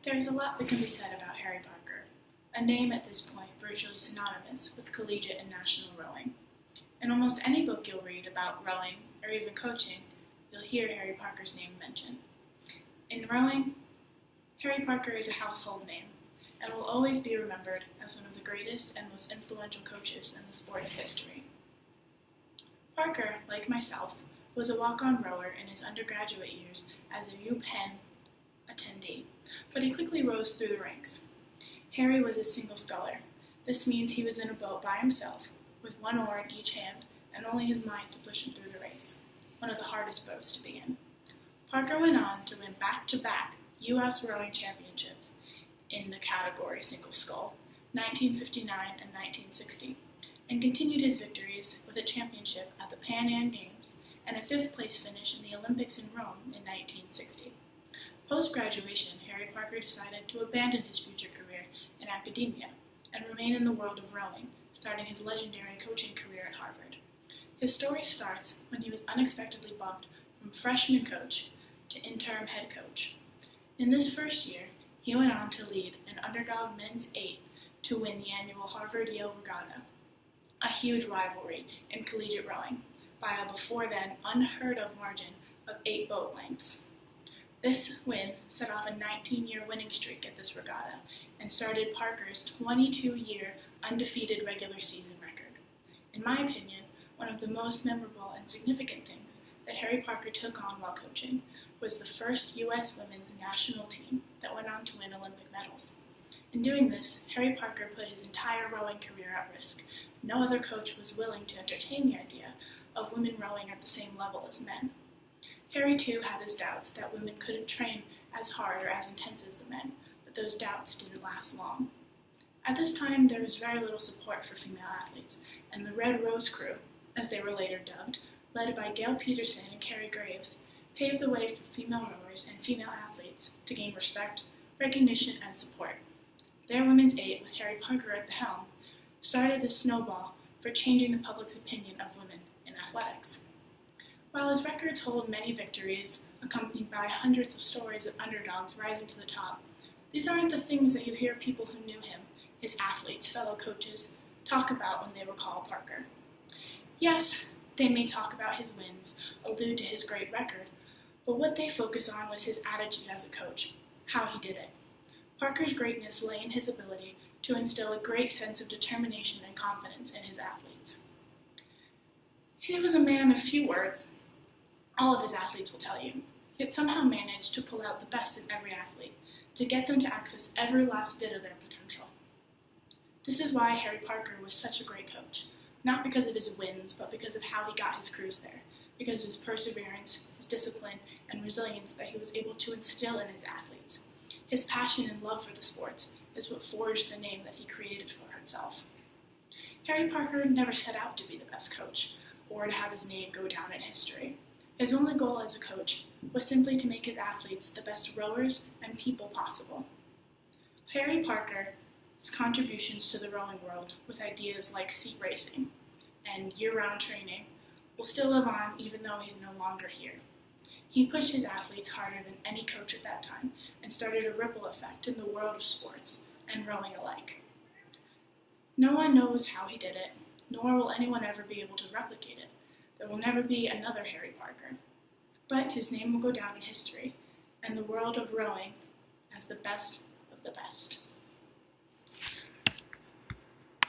There is a lot that can be said about Harry Parker, a name at this point virtually synonymous with collegiate and national rowing. In almost any book you'll read about rowing or even coaching, you'll hear Harry Parker's name mentioned. In rowing, Harry Parker is a household name and will always be remembered as one of the greatest and most influential coaches in the sport's history. Parker, like myself, was a walk-on rower in his undergraduate years as a UPenn attendee, but he quickly rose through the ranks. Harry was a single sculler. This means he was in a boat by himself, with one oar in each hand and only his mind to push him through the race, one of the hardest boats to be in. Parker went on to win back-to-back U.S. rowing championships in the category single scull, 1959 and 1960, and continued his victories with a championship at the Pan Am Games and a fifth-place finish in the Olympics in Rome in 1960. Post-graduation, Harry Parker decided to abandon his future career in academia and remain in the world of rowing, starting his legendary coaching career at Harvard. His story starts when he was unexpectedly bumped from freshman coach to interim head coach. In this first year, he went on to lead an underdog men's 8 to win the annual Harvard-Yale Regatta, a huge rivalry in collegiate rowing, by a before-then unheard-of margin of 8 boat lengths. This win set off a 19-year winning streak at this regatta and started Parker's 22-year undefeated regular season record. In my opinion, one of the most memorable and significant things that Harry Parker took on while coaching was the first U.S. women's national team that went on to win Olympic medals. In doing this, Harry Parker put his entire rowing career at risk. No other coach was willing to entertain the idea of women rowing at the same level as men. Harry, too, had his doubts that women couldn't train as hard or as intense as the men, but those doubts didn't last long. At this time, there was very little support for female athletes, and the Red Rose Crew, as they were later dubbed, led by Gail Peterson and Carrie Graves, paved the way for female rowers and female athletes to gain respect, recognition, and support. Their Women's 8, with Harry Parker at the helm, started the snowball for changing the public's opinion of women in athletics. While his records hold many victories, accompanied by hundreds of stories of underdogs rising to the top, these aren't the things that you hear people who knew him, his athletes, fellow coaches, talk about when they recall Parker. Yes, they may talk about his wins, allude to his great record, but what they focus on was his attitude as a coach, how he did it. Parker's greatness lay in his ability to instill a great sense of determination and confidence in his athletes. He was a man of few words. All of his athletes will tell you, yet somehow managed to pull out the best in every athlete, to get them to access every last bit of their potential. This is why Harry Parker was such a great coach, not because of his wins, but because of how he got his crews there, because of his perseverance, his discipline, and resilience that he was able to instill in his athletes. His passion and love for the sports is what forged the name that he created for himself. Harry Parker never set out to be the best coach, or to have his name go down in history. His only goal as a coach was simply to make his athletes the best rowers and people possible. Harry Parker's contributions to the rowing world, with ideas like seat racing and year-round training, will still live on even though he's no longer here. He pushed his athletes harder than any coach at that time and started a ripple effect in the world of sports and rowing alike. No one knows how he did it, nor will anyone ever be able to replicate it. There will never be another Harry Parker. But his name will go down in history, and the world of rowing as the best of the best.